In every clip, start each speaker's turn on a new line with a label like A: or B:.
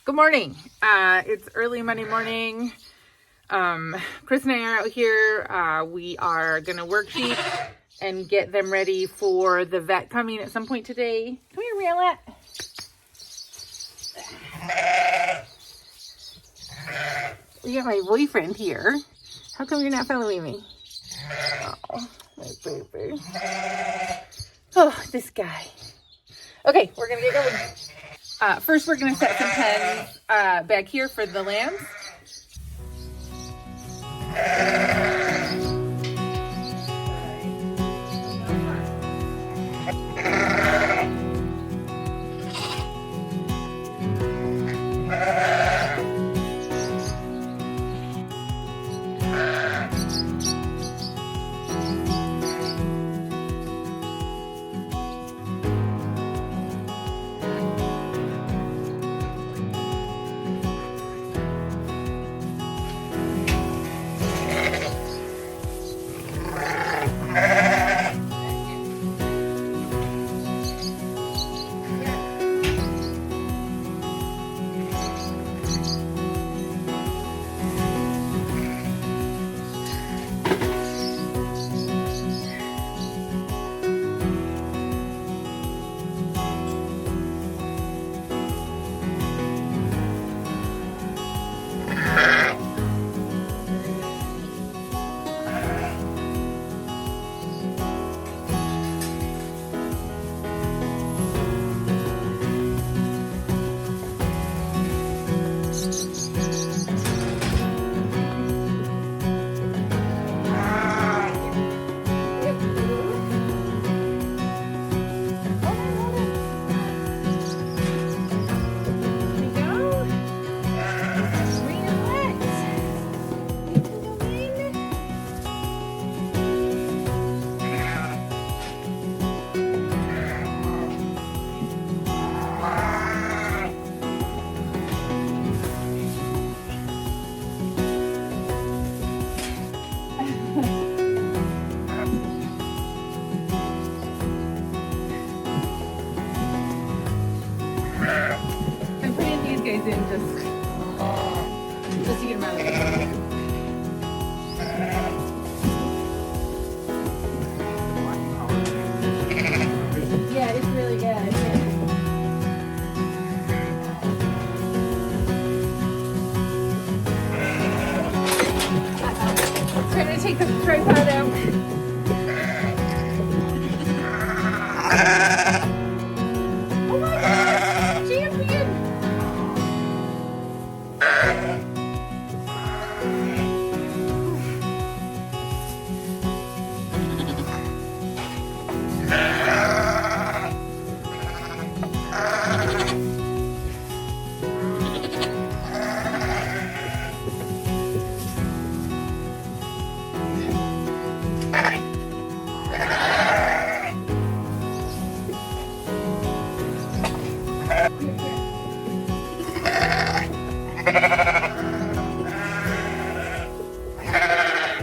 A: Good morning. It's early Monday morning. Chris and I are out here. We are going to work sheep and get them ready for the vet coming at some point today. Come here, Rayla. We got my boyfriend here. How come you're not following me? Oh, my baby. Oh, this guy. Okay, we're going to get going. First, we're going to set some pens back here for the lambs. I'm putting these guys in just to get them out of the way. Yeah, it's really good. Trying to take the tripod out. Oh my gosh, champion!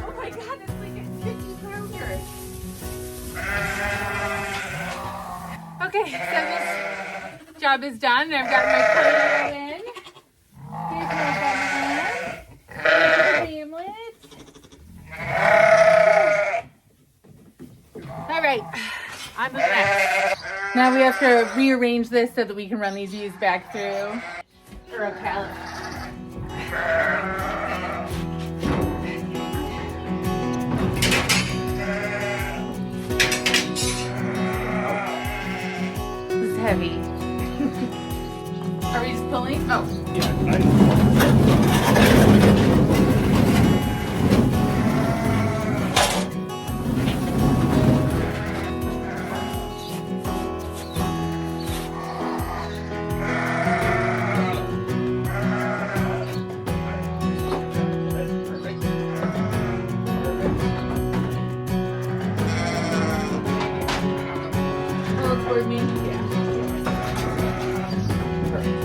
A: Oh my god, it's like a 50-pounder. Okay, so this job is done, and I've got my cardio in. Here's my hamlet. All right, on to the next. Now we have to rearrange this so that we can run these U's back through. Or a pallet. This is heavy. Are we just pulling? Oh. Toward me? Yeah. Perfect.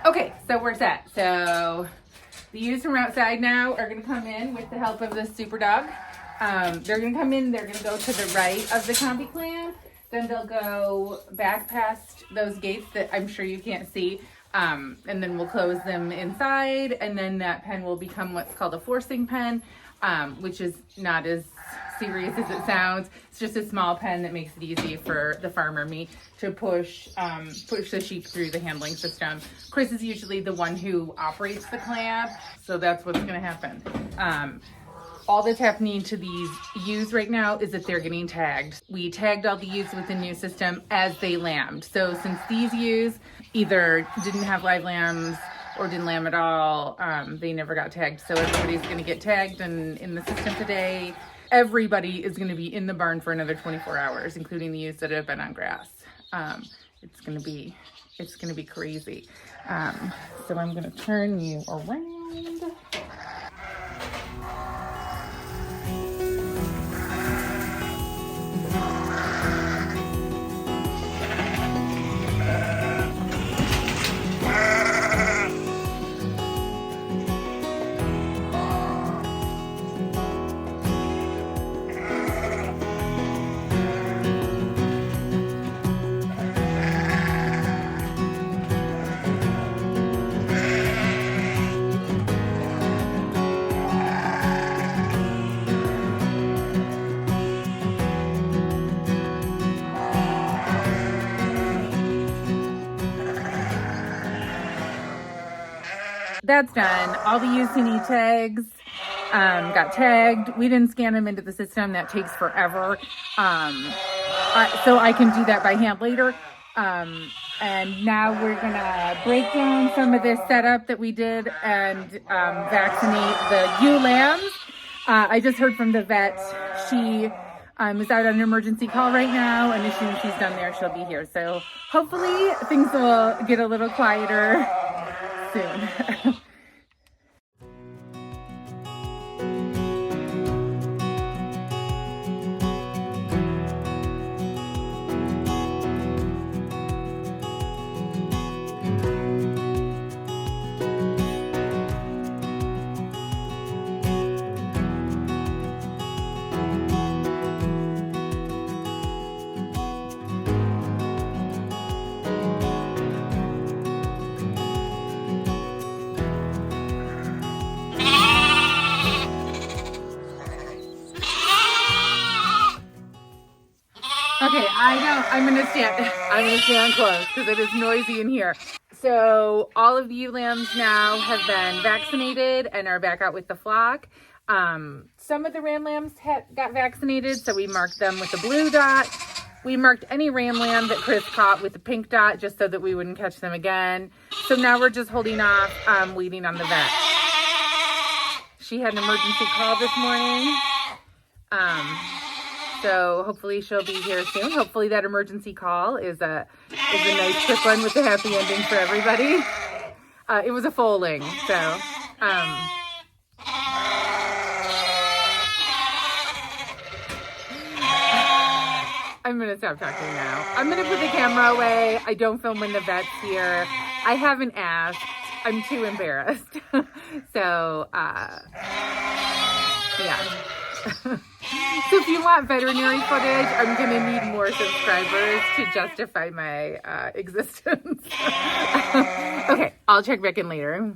A: Okay, so we're set. So the ewes from outside now are gonna come in with the help of this super dog. They're gonna come in, they're gonna go to the right of the combi clan. Then they'll go back past those gates that I'm sure you can't see. And then we'll close them inside. And then that pen will become what's called a forcing pen, which is not as serious as it sounds. It's just a small pen that makes it easy for the farmer, me, to push the sheep through the handling system. Chris is usually the one who operates the clamp, so that's what's gonna happen. All that's happening to these ewes right now is that they're getting tagged. We tagged all the ewes with the new system as they lambed. So since these ewes either didn't have live lambs or didn't lamb at all, they never got tagged. So everybody's gonna get tagged, and in the system today, everybody is gonna be in the barn for another 24 hours, including the ewes that have been on grass. It's gonna be crazy. So I'm gonna turn you around. That's done. All the ewes who need tags got tagged. We didn't scan them into the system. That takes forever. So I can do that by hand later. And now we're gonna break down some of this setup that we did and vaccinate the ewe lambs. I just heard from the vet. She is out on an emergency call right now, and as soon as she's done there, she'll be here. So hopefully things will get a little quieter soon. Okay, I'm gonna stand close because it is noisy in here. So all of the ewe lambs now have been vaccinated and are back out with the flock. Some of the ram lambs got vaccinated, so we marked them with a blue dot. We marked any ram lamb that Chris caught with a pink dot just so that we wouldn't catch them again. So now we're just holding off, waiting on the vet. She had an emergency call this morning. So hopefully she'll be here soon. Hopefully that emergency call is a nice quick one with a happy ending for everybody. It was a foaling, so I'm gonna stop talking now. I'm gonna put the camera away. I don't film when the vet's here. I haven't asked. I'm too embarrassed. So yeah. So if you want veterinary footage, I'm going to need more subscribers to justify my existence. Okay, I'll check back in later.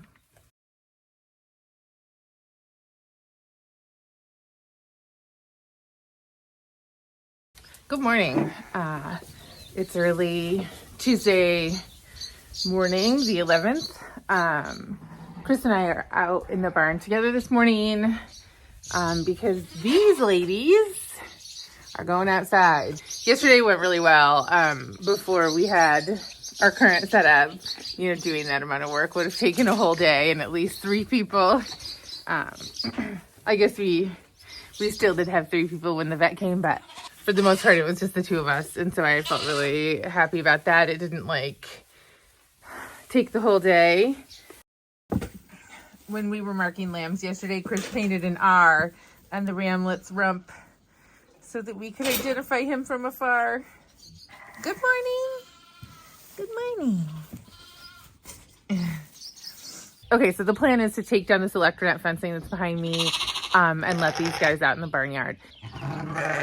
A: Good morning. It's early Tuesday morning, the 11th. Chris and I are out in the barn together this morning. Because these ladies are going outside. Yesterday went really well. Before we had our current setup, doing that amount of work would have taken a whole day and at least 3 people. I guess we still did have 3 people when the vet came, but for the most part, it was just the 2 of us. And so I felt really happy about that. It didn't take the whole day. When we were marking lambs yesterday, Chris painted an R on the ramlet's rump so that we could identify him from afar. Good morning. Good morning. Okay, so the plan is to take down this electronet fencing that's behind me and let these guys out in the barnyard.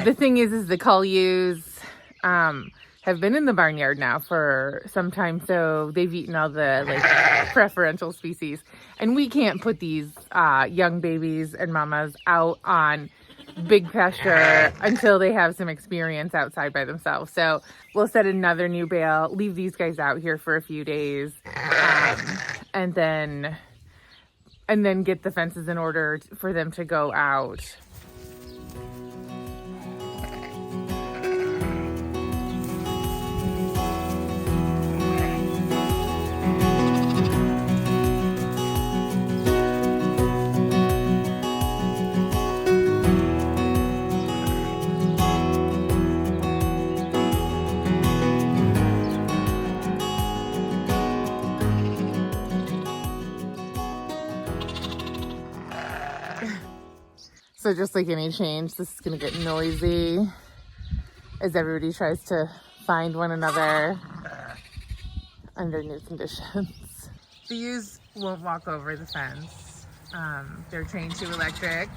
A: The thing is the cull ewes have been in the barnyard now for some time, so they've eaten all the like preferential species, and we can't put these young babies and mamas out on big pasture until they have some experience outside by themselves. So we'll set another new bale, leave these guys out here for a few days, and then get the fences in order for them to go out. So just like any change, this is going to get noisy as everybody tries to find one another under new conditions. The ewes won't walk over the fence. They're trained to electric.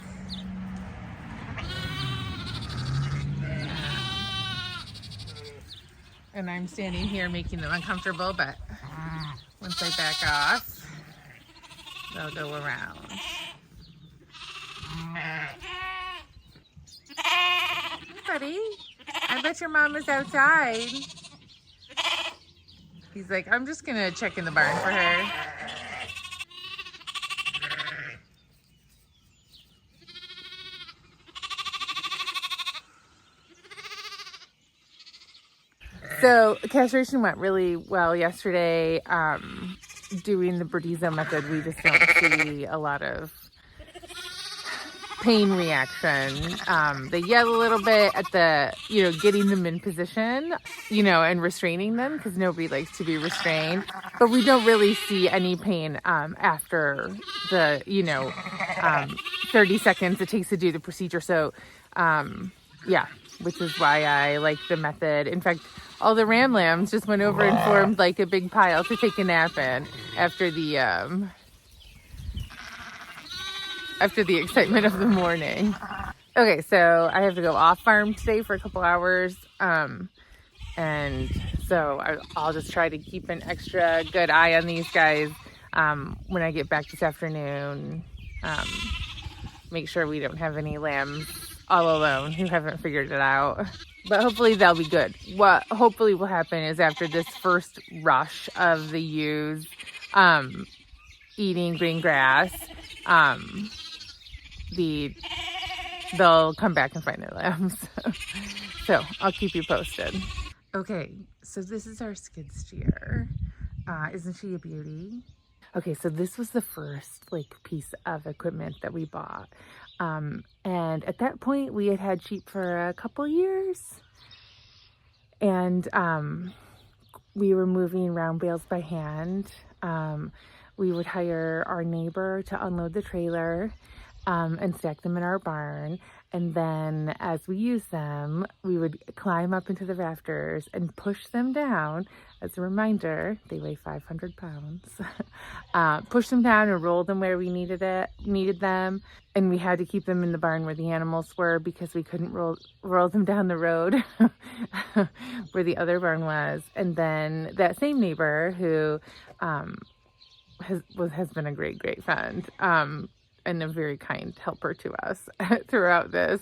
A: And I'm standing here making them uncomfortable, but once I back off, they'll go around. Hey, buddy, I bet your mom is outside. He's like, I'm just gonna check in the barn for her. So castration went really well yesterday. Doing the Bertizo method, we just don't see a lot of pain reaction. They yell a little bit at the, getting them in position, and restraining them, because nobody likes to be restrained. But we don't really see any pain after the, 30 seconds it takes to do the procedure. So, which is why I like the method. In fact, all the ram lambs just went over and formed like a big pile to take a nap in after the excitement of the morning. Okay, so I have to go off farm today for a couple hours. And so I'll just try to keep an extra good eye on these guys when I get back this afternoon. Make sure we don't have any lambs all alone who haven't figured it out. But hopefully they'll be good. What hopefully will happen is after this first rush of the ewes eating green grass, they'll come back and find their lambs. So I'll keep you posted. Okay, so this is our skid steer. Isn't she a beauty? Okay, so this was the first piece of equipment that we bought. And at that point we had sheep for a couple years, and we were moving round bales by hand. We would hire our neighbor to unload the trailer and stack them in our barn. And then as we use them, we would climb up into the rafters and push them down. As a reminder, they weigh 500 pounds. Push them down and roll them where we needed them. And we had to keep them in the barn where the animals were, because we couldn't roll them down the road where the other barn was. And then that same neighbor who has been a great friend, and a very kind helper to us throughout this.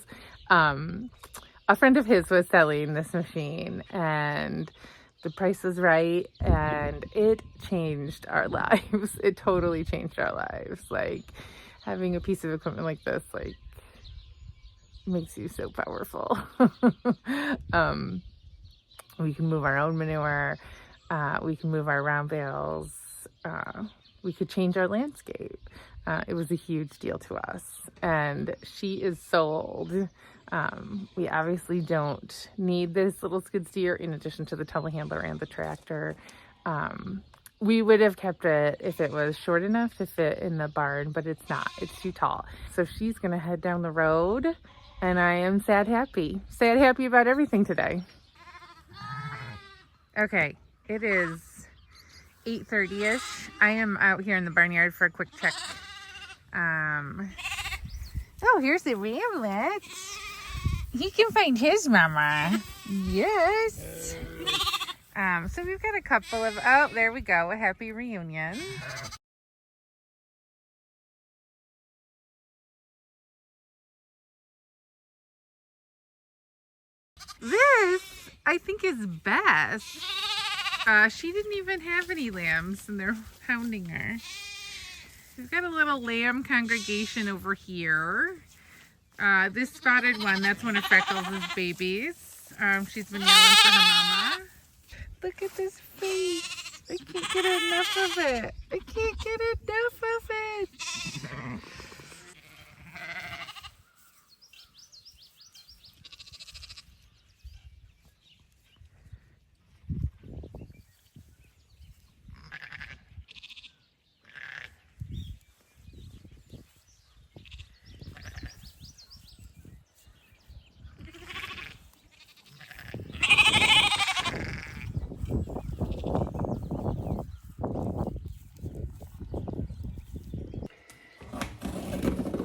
A: A friend of his was selling this machine, and the price was right, and it changed our lives. It totally changed our lives. Having a piece of equipment like this, makes you so powerful. We can move our own manure. We can move our round bales. We could change our landscape. It was a huge deal to us, and she is sold. We obviously don't need this little skid steer in addition to the telehandler and the tractor. We would have kept it if it was short enough to fit in the barn, but it's not. It's too tall. So she's going to head down the road, and I am sad happy about everything today. Okay, it is 8:30ish. I am out here in the barnyard for a quick check. Oh, here's the ramlet. He can find his mama. Yes. So we've got a couple of, oh, there we go, a happy reunion. This, I think, is Bess. She didn't even have any lambs, and they're hounding her. We've got a little lamb congregation over here. This spotted one, that's one of Freckles' babies. She's been yelling for her mama. Look at this face. I can't get enough of it. I can't get enough of it.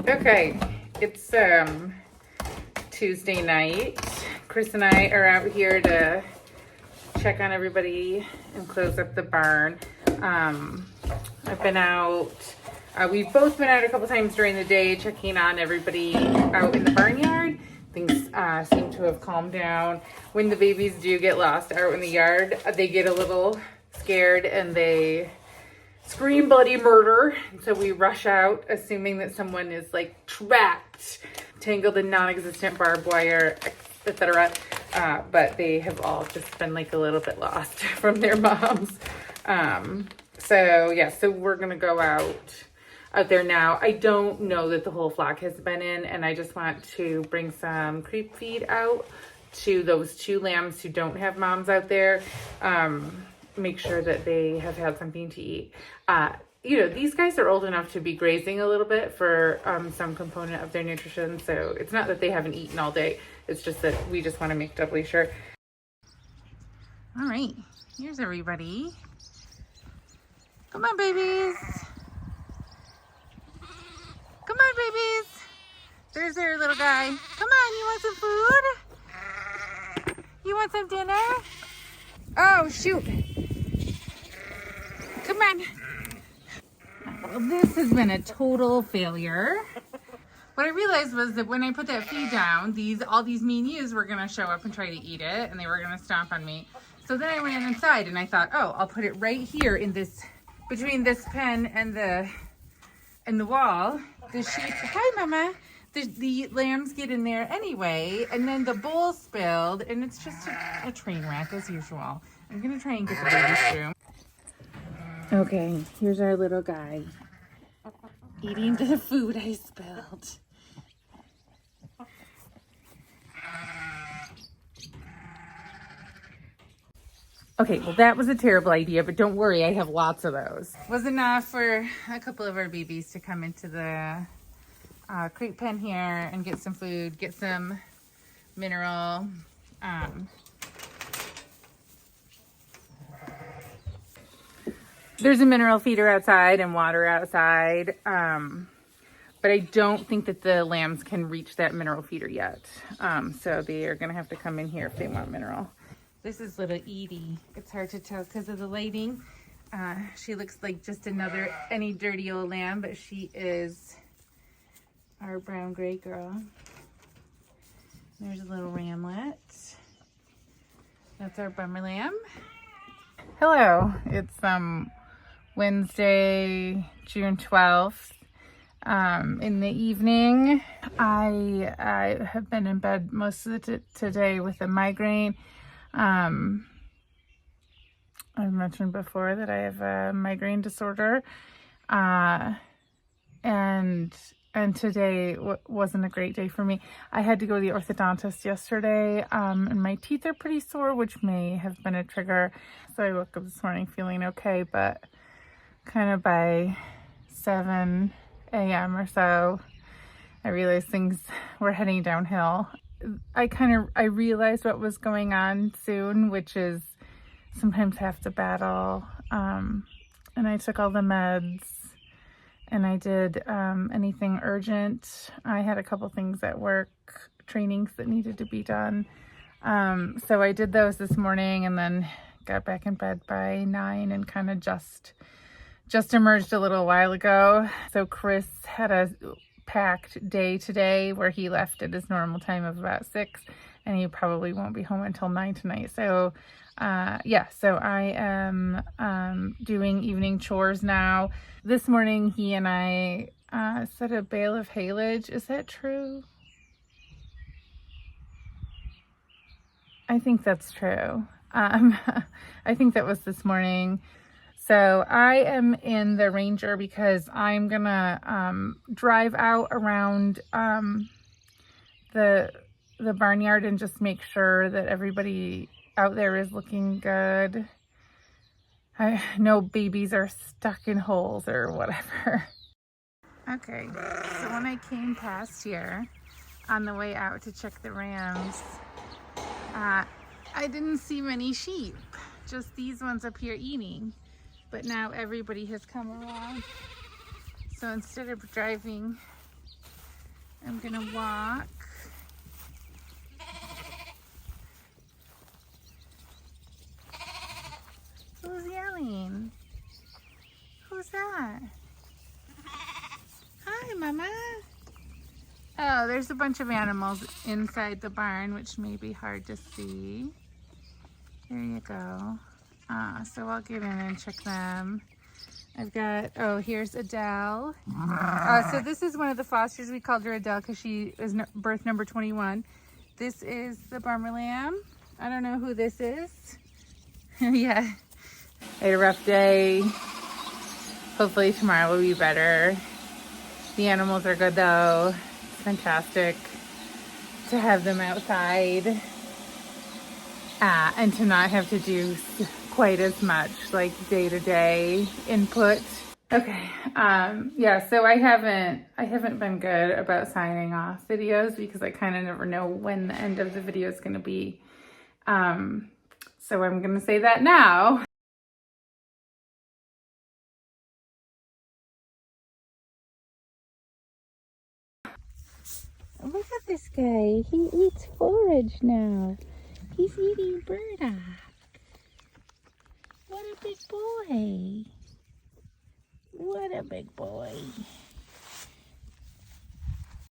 A: Okay, it's Tuesday night. Chris and I are out here to check on everybody and close up the barn. I've been out, we've both been out a couple times during the day checking on everybody out in the barnyard. Things seem to have calmed down. When the babies do get lost out in the yard, they get a little scared and they scream bloody murder. And so we rush out assuming that someone is like trapped, tangled in non-existent barbed wire, etc. But they have all just been like a little bit lost from their moms. So yeah, so we're gonna go out there now. I don't know that the whole flock has been in, and I just want to bring some creep feed out to those 2 lambs who don't have moms out there. Make sure that they have had something to eat. You know, these guys are old enough to be grazing a little bit for some component of their nutrition. So it's not that they haven't eaten all day. It's just that we just want to make doubly sure. All right, here's everybody. Come on, babies. Come on, babies. There's their little guy. Come on, you want some food? You want some dinner? Oh, shoot. Come on. Well, this has been a total failure. What I realized was that when I put that feed down, all these mean ewes were gonna show up and try to eat it, and they were gonna stomp on me. So then I ran inside and I thought, oh, I'll put it right here in this, between this pen and the wall. The sheep, hi mama. The lambs get in there anyway, and then the bowl spilled, and it's just a train wreck as usual. I'm gonna try and get the babies through. Okay, here's our little guy eating the food I spilled. Okay, well that was a terrible idea, but don't worry, I have lots of those. Was enough for a couple of our babies to come into the crate pen here and get some food, get some mineral. There's a mineral feeder outside and water outside, but I don't think that the lambs can reach that mineral feeder yet. So they are gonna have to come in here if they want mineral. This is little Edie. It's hard to tell because of the lighting. She looks like just any dirty old lamb, but she is our brown gray girl. There's a little ramlet. That's our bummer lamb. Hello, it's Wednesday, June 12th. In the evening, I have been in bed most of today with a migraine. I've mentioned before that I have a migraine disorder, and today wasn't a great day for me. I had to go to the orthodontist yesterday, and my teeth are pretty sore, which may have been a trigger. So I woke up this morning feeling okay, but kind of by 7 a.m. or so, I realized things were heading downhill. I realized what was going on soon, which is sometimes have to battle And I took all the meds, and I did anything urgent. I had a couple things at work, trainings that needed to be done. So I did those this morning, and then got back in bed by 9 and kind of just emerged a little while ago. So Chris had a packed day today where he left at his normal time of about 6, and he probably won't be home until 9 tonight. So yeah, so I am doing evening chores now. This morning he and I set a bale of haylage. Is that true? I think that's true. I think that was this morning. So I am in the Ranger because I'm gonna drive out around the barnyard and just make sure that everybody out there is looking good. No babies are stuck in holes or whatever. Okay, so when I came past here on the way out to check the rams, I didn't see many sheep, just these ones up here eating. But now everybody has come around. So instead of driving, I'm gonna walk. Who's yelling? Who's that? Hi, Mama. Oh, there's a bunch of animals inside the barn, which may be hard to see. There you go. So I'll get in and check them. I've got, oh, here's Adele. So this is one of the fosters. We called her Adele because she is birth number 21. This is the Bummer Lamb. I don't know who this is. Yeah. I had a rough day. Hopefully tomorrow will be better. The animals are good though. It's fantastic to have them outside. And to not have to do quite as much like day-to-day input. Okay, yeah, so I haven't been good about signing off videos because I kind of never know when the end of the video is going to be. So I'm going to say that now. Look at this guy. He eats forage now. He's eating burdock. What a big boy. What a big boy.